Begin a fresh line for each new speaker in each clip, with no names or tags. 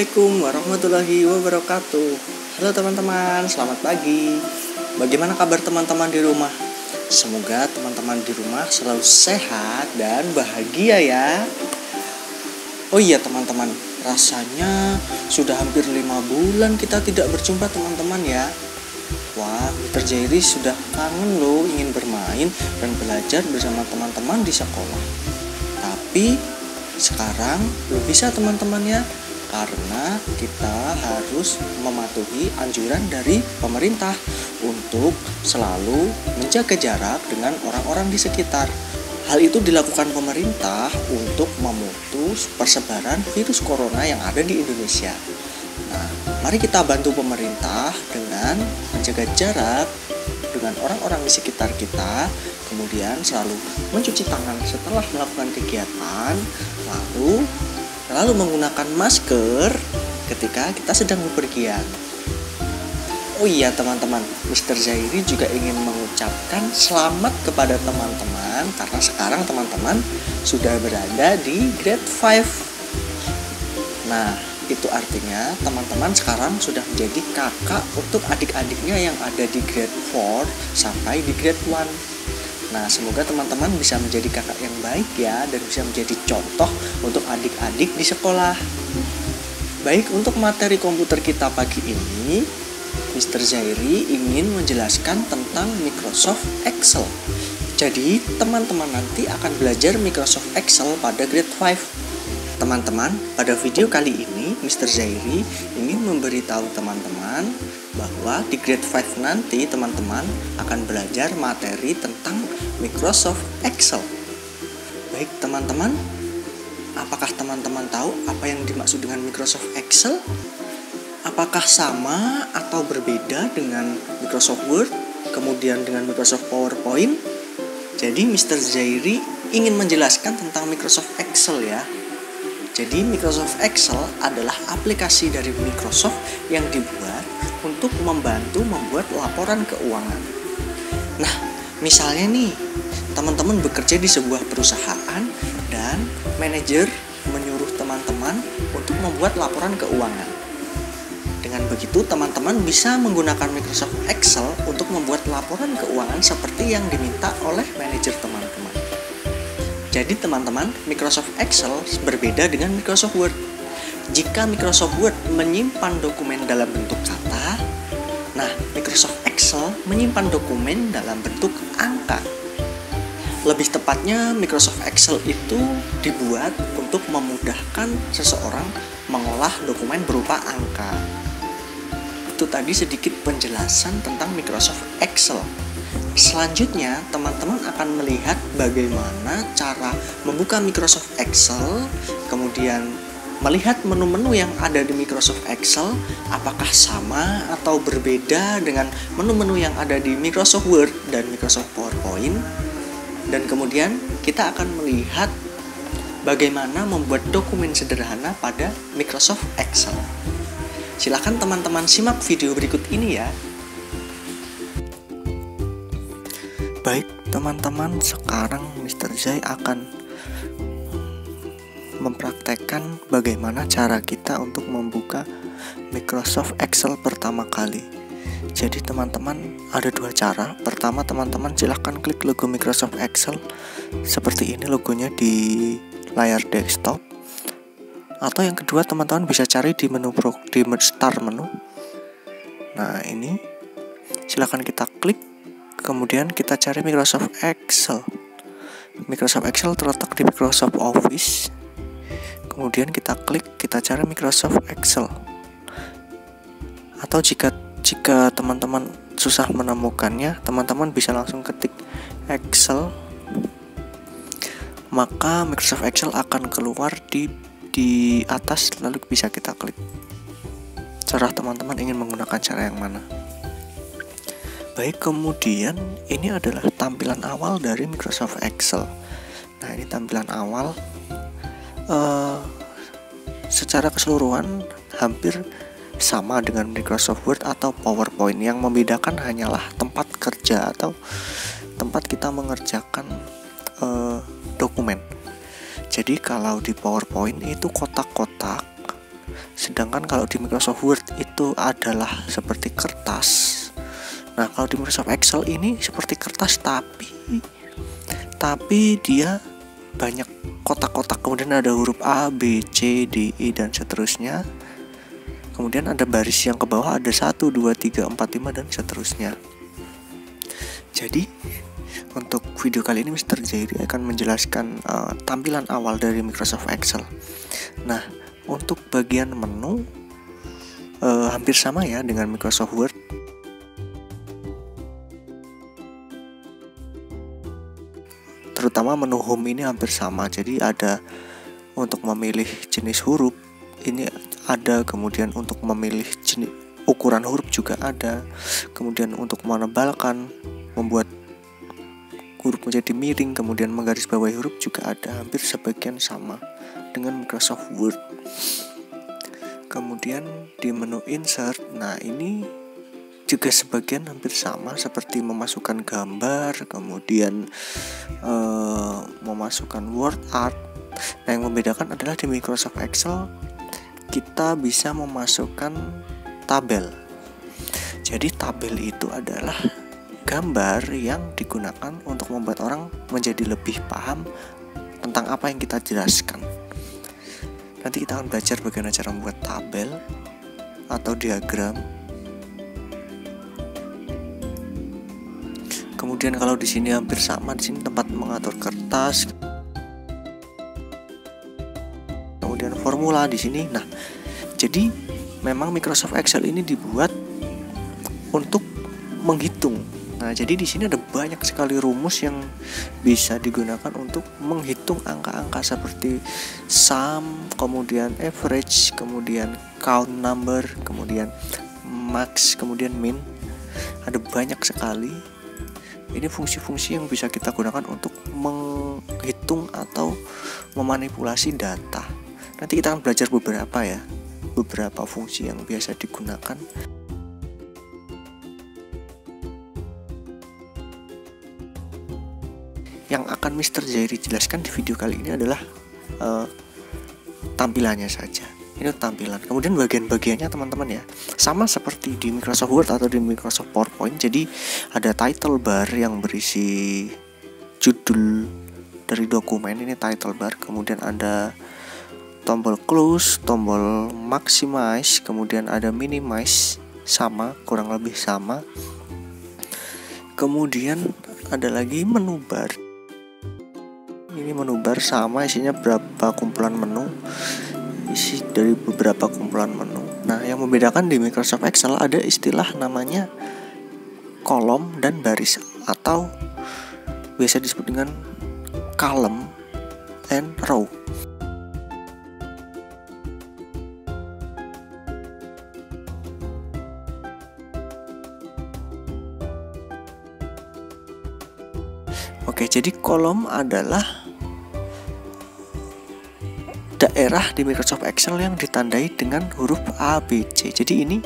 Assalamualaikum warahmatullahi wabarakatuh. Halo teman-teman, selamat pagi. Bagaimana kabar teman-teman di rumah? Semoga teman-teman di rumah selalu sehat dan bahagia ya. Oh iya teman-teman, rasanya sudah hampir 5 bulan kita tidak berjumpa teman-teman ya. Wah, Mr. Jairi sudah kangen loh ingin bermain dan belajar bersama teman-teman di sekolah. Tapi sekarang belum bisa teman-teman ya, karena kita harus mematuhi anjuran dari pemerintah untuk selalu menjaga jarak dengan orang-orang di sekitar. Hal itu dilakukan pemerintah untuk memutus persebaran virus corona yang ada di Indonesia. Nah, mari kita bantu pemerintah dengan menjaga jarak dengan orang-orang di sekitar kita, kemudian selalu mencuci tangan setelah melakukan kegiatan, lalu menggunakan masker ketika kita sedang bepergian. Oh iya teman-teman, Mr. Jairi juga ingin mengucapkan selamat kepada teman-teman karena sekarang teman-teman sudah berada di grade 5. Nah, itu artinya teman-teman sekarang sudah menjadi kakak untuk adik-adiknya yang ada di grade 4 sampai di grade 1. Nah, semoga teman-teman bisa menjadi kakak yang baik ya, dan bisa menjadi contoh untuk adik-adik di sekolah. Baik, untuk materi komputer kita pagi ini, Mr. Jairi ingin menjelaskan tentang Microsoft Excel. Jadi, teman-teman nanti akan belajar Microsoft Excel pada grade 5. Teman-teman, pada video kali ini Mr. Jairi ingin memberitahu teman-teman bahwa di grade 5 nanti teman-teman akan belajar materi tentang Microsoft Excel. Baik teman-teman, apakah teman-teman tahu apa yang dimaksud dengan Microsoft Excel? Apakah sama atau berbeda dengan Microsoft Word, kemudian dengan Microsoft PowerPoint? Jadi Mr. Jairi ingin menjelaskan tentang Microsoft Excel ya. Jadi Microsoft Excel adalah aplikasi dari Microsoft yang dibuat untuk membantu membuat laporan keuangan. Nah, misalnya nih, teman-teman bekerja di sebuah perusahaan dan manajer menyuruh teman-teman untuk membuat laporan keuangan. Dengan begitu, teman-teman bisa menggunakan Microsoft Excel untuk membuat laporan keuangan seperti yang diminta oleh manajer teman-teman. Jadi teman-teman, Microsoft Excel berbeda dengan Microsoft Word. Jika Microsoft Word menyimpan dokumen dalam bentuk kata, nah Microsoft Excel menyimpan dokumen dalam bentuk angka. Lebih tepatnya, Microsoft Excel itu dibuat untuk memudahkan seseorang mengolah dokumen berupa angka. Itu tadi sedikit penjelasan tentang Microsoft Excel. Selanjutnya, teman-teman akan melihat bagaimana cara membuka Microsoft Excel, kemudian melihat menu-menu yang ada di Microsoft Excel, apakah sama atau berbeda dengan menu-menu yang ada di Microsoft Word dan Microsoft PowerPoint. Dan kemudian kita akan melihat bagaimana membuat dokumen sederhana pada Microsoft Excel. Silakan teman-teman simak video berikut ini ya. Baik teman-teman, sekarang Mr. Jai akan mempraktekkan bagaimana cara kita untuk membuka Microsoft Excel pertama kali. Jadi teman-teman ada dua cara. Pertama, teman-teman silahkan klik logo Microsoft Excel seperti ini logonya di layar desktop. Atau yang kedua, teman-teman bisa cari di menu di start menu. Nah ini silahkan kita klik. Kemudian kita cari Microsoft Excel. Microsoft Excel terletak di Microsoft Office. Kemudian kita klik, kita cari Microsoft Excel. Atau jika teman-teman susah menemukannya, teman-teman bisa langsung ketik Excel. Maka Microsoft Excel akan keluar di atas, lalu bisa kita klik. Serah teman-teman ingin menggunakan cara yang mana. Baik, kemudian ini adalah tampilan awal dari Microsoft Excel. Nah, ini tampilan awal. Secara keseluruhan hampir sama dengan Microsoft Word atau PowerPoint. Yang membedakan hanyalah tempat kerja atau tempat kita mengerjakan dokumen. Jadi kalau di PowerPoint itu kotak-kotak Sedangkan kalau di Microsoft Word itu adalah seperti kertas. Nah, kalau di Microsoft Excel ini seperti kertas tapi dia banyak kotak-kotak, kemudian ada huruf A, B, C, D, E dan seterusnya. Kemudian ada baris yang ke bawah, ada 1, 2, 3, 4, 5 dan seterusnya. Jadi untuk video kali ini Mr. Jairi akan menjelaskan tampilan awal dari Microsoft Excel. Nah, untuk bagian menu hampir sama ya dengan Microsoft Word. Terutama menu home ini hampir sama. Jadi ada untuk memilih jenis huruf ini ada, kemudian untuk memilih jenis ukuran huruf juga ada, kemudian untuk menebalkan, membuat huruf menjadi miring, kemudian menggarisbawahi huruf juga ada, hampir sebagian sama dengan Microsoft Word. Kemudian di menu insert, nah ini juga sebagian hampir sama seperti memasukkan gambar, kemudian memasukkan word art. Nah, yang membedakan adalah di Microsoft Excel kita bisa memasukkan tabel. Jadi tabel itu adalah gambar yang digunakan untuk membuat orang menjadi lebih paham tentang apa yang kita jelaskan. Nanti kita akan belajar bagaimana cara membuat tabel atau diagram. Kemudian kalau di sini hampir sama, di sini tempat mengatur kertas. Kemudian formula di sini. Nah, jadi memang Microsoft Excel ini dibuat untuk menghitung. Nah, jadi di sini ada banyak sekali rumus yang bisa digunakan untuk menghitung angka-angka seperti sum, kemudian average, kemudian count number, kemudian max, kemudian min. Ada banyak sekali. Ini fungsi-fungsi yang bisa kita gunakan untuk menghitung atau memanipulasi data. Nanti kita akan belajar beberapa fungsi yang biasa digunakan. Yang akan Mr. Jairi jelaskan di video kali ini adalah tampilannya saja. Ini tampilan. Kemudian bagian-bagiannya teman-teman ya, sama seperti di Microsoft Word atau di Microsoft PowerPoint. Jadi ada title bar yang berisi judul dari dokumen, ini title bar. Kemudian ada tombol close, tombol maximize, kemudian ada minimize, sama, kurang lebih sama. Kemudian ada lagi menu bar. Ini menu bar sama, isinya berapa kumpulan menu, isi dari beberapa kumpulan menu. Nah, yang membedakan di Microsoft Excel ada istilah namanya kolom dan baris, atau biasa disebut dengan column and row. Oke, jadi kolom adalah daerah di Microsoft Excel yang ditandai dengan huruf A, B, C. Jadi ini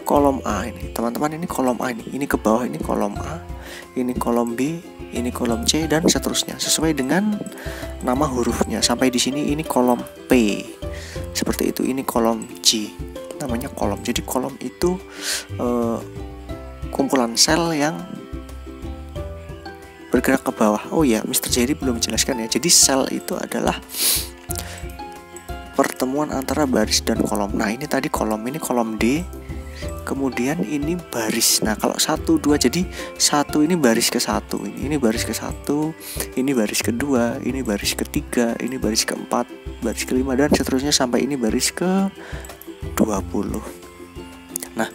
kolom A ini, teman-teman, ini kolom A ini ke bawah, ini kolom A, ini kolom B, ini kolom C dan seterusnya sesuai dengan nama hurufnya. Sampai di sini ini kolom P. Seperti itu, ini kolom G. Namanya kolom. Jadi kolom itu kumpulan sel yang bergerak ke bawah. Oh ya, Mr. Jairi belum menjelaskan ya. Jadi sel itu adalah pertemuan antara baris dan kolom. Nah, ini tadi kolom, ini kolom D. Kemudian ini baris. Nah, kalau 1, 2, jadi 1 ini baris ke 1, ini baris ke 1, ini baris kedua, ini baris ketiga, ini baris keempat, baris kelima dan seterusnya sampai ini baris ke 20. Nah,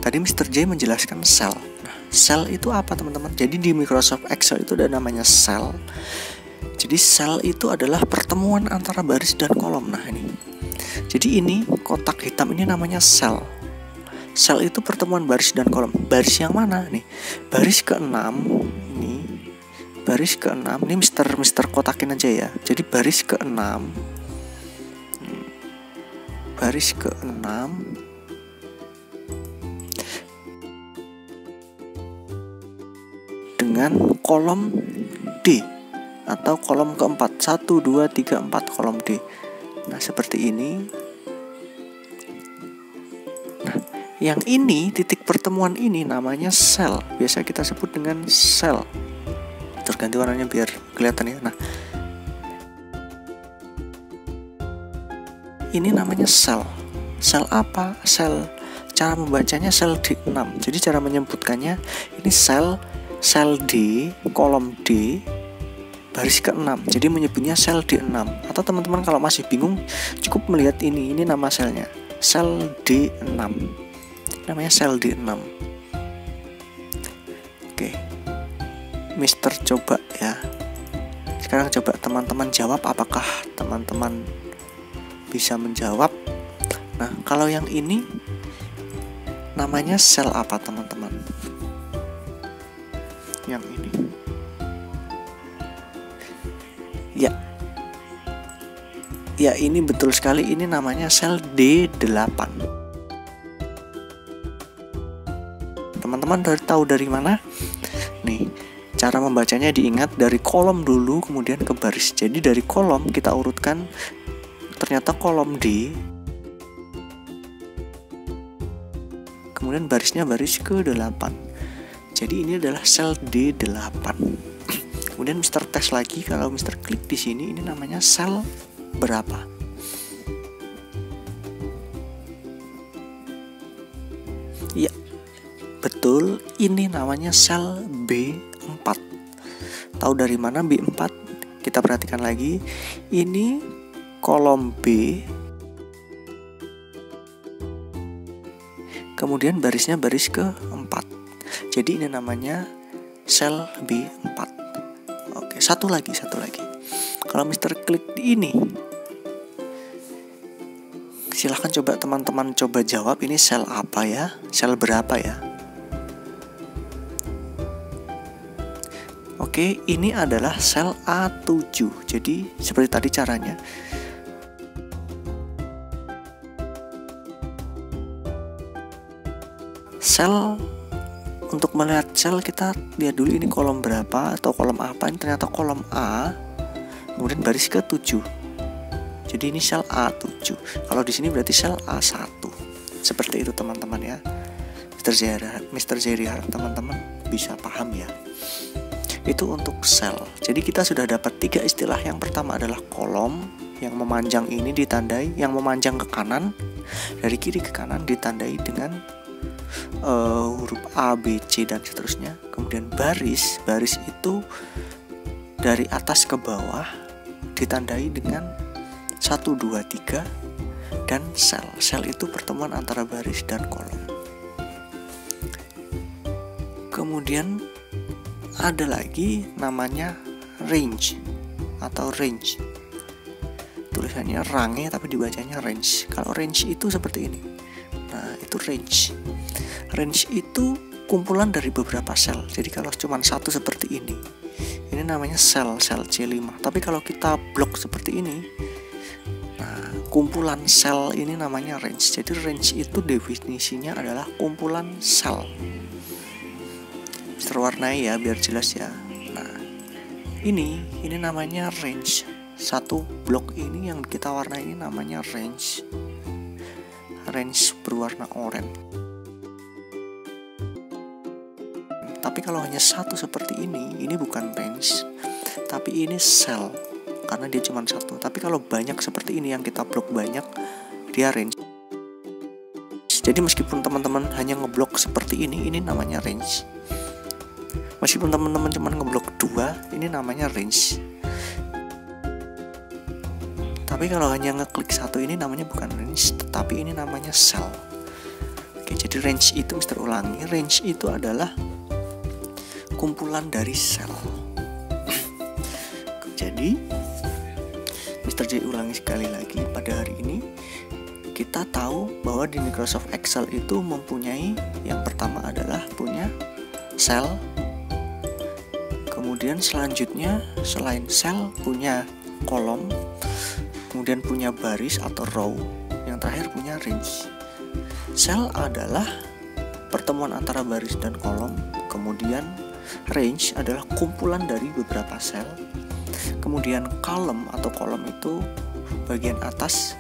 tadi Mr. J menjelaskan sel. Nah, sel itu apa teman-teman? Jadi di Microsoft Excel itu ada namanya sel. Jadi sel itu adalah pertemuan antara baris dan kolom. Nah, ini. Jadi ini kotak hitam ini namanya sel. Sel itu pertemuan baris dan kolom. Baris yang mana nih? Baris ke-6 ini. Baris ke-6 ini Mister kotakin aja ya. Jadi baris ke-6. Baris ke-6 dengan kolom D atau kolom keempat, 1, 2, 3, 4 kolom D. Nah, seperti ini. Yang ini, titik pertemuan ini namanya sel. Biasa kita sebut dengan sel. Terganti warnanya biar kelihatan ya. Nah, ini namanya sel. Sel apa? Sel. Cara membacanya sel D6. Jadi cara menyebutkannya ini sel D, kolom D, baris ke-6. Jadi menyebutnya sel D6. Atau teman-teman kalau masih bingung, cukup melihat ini nama selnya. Sel D6. Namanya sel D6. Oke. Mister coba ya. Sekarang coba teman-teman jawab, apakah teman-teman bisa menjawab. Nah, kalau yang ini namanya sel apa teman-teman? Yang ini. Ya, ini betul sekali, ini namanya sel D8. Teman-teman tahu dari mana? Nih, cara membacanya diingat dari kolom dulu kemudian ke baris. Jadi dari kolom kita urutkan, ternyata kolom D, kemudian barisnya baris ke-8. Jadi ini adalah sel D8. Kemudian Mister tes lagi, kalau Mister klik di sini, ini namanya sel berapa? Ya, betul, ini namanya sel B4. Tahu dari mana B4? Kita perhatikan lagi. Ini kolom B, kemudian barisnya baris ke-4. Jadi ini namanya sel B4. Oke, satu lagi. Kalau Mister klik di ini, silahkan coba teman-teman coba jawab, ini sel apa ya? Sel berapa ya? Oke, ini adalah sel A7. Jadi seperti tadi caranya. Sel, untuk melihat sel kita lihat dulu ini kolom berapa atau kolom apa. Ini ternyata kolom A, kemudian baris ke-7. Jadi ini sel A7. Kalau di sini berarti sel A1. Seperti itu teman-teman ya. Mister Jerry harap teman-teman bisa paham ya. Itu untuk sel. Jadi kita sudah dapat 3 istilah. Yang pertama adalah kolom, yang memanjang ini ditandai, yang memanjang ke kanan, dari kiri ke kanan ditandai dengan huruf A, B, C dan seterusnya. Kemudian baris itu dari atas ke bawah ditandai dengan 1, 2, 3. Dan sel itu pertemuan antara baris dan kolom. Kemudian ada lagi namanya range atau range. Tulisannya range tapi dibacanya range. Kalau range itu seperti ini. Nah, itu range. Range itu kumpulan dari beberapa sel. Jadi kalau cuma satu seperti ini namanya sel C5. Tapi kalau kita blok seperti ini, nah, kumpulan sel ini namanya range. Jadi range itu definisinya adalah kumpulan sel. Terwarnai ya biar jelas ya. Nah, ini namanya range. Satu blok ini yang kita warnai ini namanya range. Range berwarna oranye. Tapi kalau hanya satu seperti ini bukan range, tapi ini sel, karena dia cuma satu. Tapi kalau banyak seperti ini yang kita blok banyak, dia range. Jadi meskipun teman-teman hanya ngeblok seperti ini namanya range. Meskipun teman-teman cuma ngeblok 2, ini namanya range. Tapi kalau hanya ngeklik satu ini namanya bukan range, tetapi ini namanya sel. Oke, jadi range itu Mister ulangi, range itu adalah kumpulan dari sel. Jadi Mister J ulangi sekali lagi, pada hari ini kita tahu bahwa di Microsoft Excel itu mempunyai, yang pertama adalah punya sel, kemudian selanjutnya selain sel punya kolom, kemudian punya baris atau row, yang terakhir punya range. Sel adalah pertemuan antara baris dan kolom, kemudian range adalah kumpulan dari beberapa sel, kemudian column atau kolom itu bagian atas,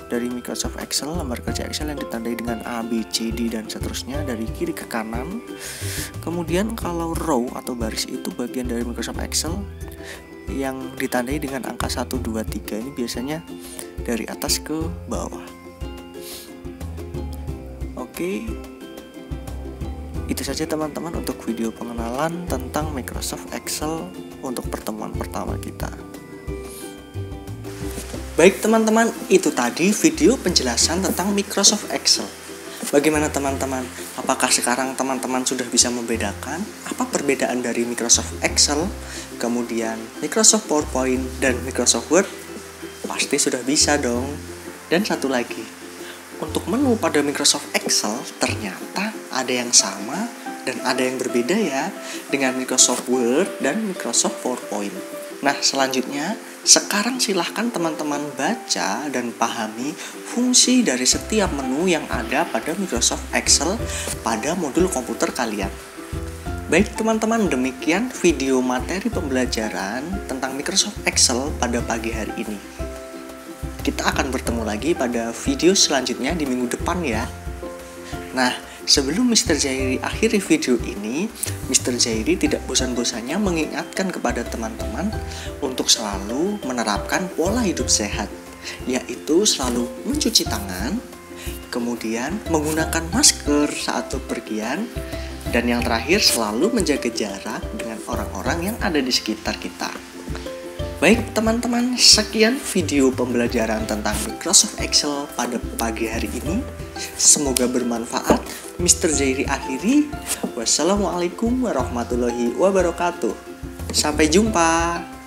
dari Microsoft Excel, lembar kerja Excel yang ditandai dengan A, B, C, D, dan seterusnya dari kiri ke kanan. Kemudian kalau row atau baris itu bagian dari Microsoft Excel yang ditandai dengan angka 1, 2, 3. Ini biasanya dari atas ke bawah. Oke, itu saja teman-teman untuk video pengenalan tentang Microsoft Excel untuk pertemuan pertama kita. Baik teman-teman, itu tadi video penjelasan tentang Microsoft Excel. Bagaimana teman-teman? Apakah sekarang teman-teman sudah bisa membedakan apa perbedaan dari Microsoft Excel, kemudian Microsoft PowerPoint, dan Microsoft Word? Pasti sudah bisa dong. Dan satu lagi, untuk menu pada Microsoft Excel ternyata ada yang sama dan ada yang berbeda ya dengan Microsoft Word dan Microsoft PowerPoint. Nah, selanjutnya, sekarang silahkan teman-teman baca dan pahami fungsi dari setiap menu yang ada pada Microsoft Excel pada modul komputer kalian. Baik teman-teman, demikian video materi pembelajaran tentang Microsoft Excel pada pagi hari ini. Kita akan bertemu lagi pada video selanjutnya di minggu depan ya. Nah, sebelum Mr. Jairi akhiri video ini, Mr. Jairi tidak bosan-bosannya mengingatkan kepada teman-teman untuk selalu menerapkan pola hidup sehat, yaitu selalu mencuci tangan, kemudian menggunakan masker saat bepergian, dan yang terakhir selalu menjaga jarak dengan orang-orang yang ada di sekitar kita. Baik teman-teman, sekian video pembelajaran tentang Microsoft Excel pada pagi hari ini. Semoga bermanfaat. Mr. Jairi akhiri. Wassalamualaikum warahmatullahi wabarakatuh. Sampai jumpa.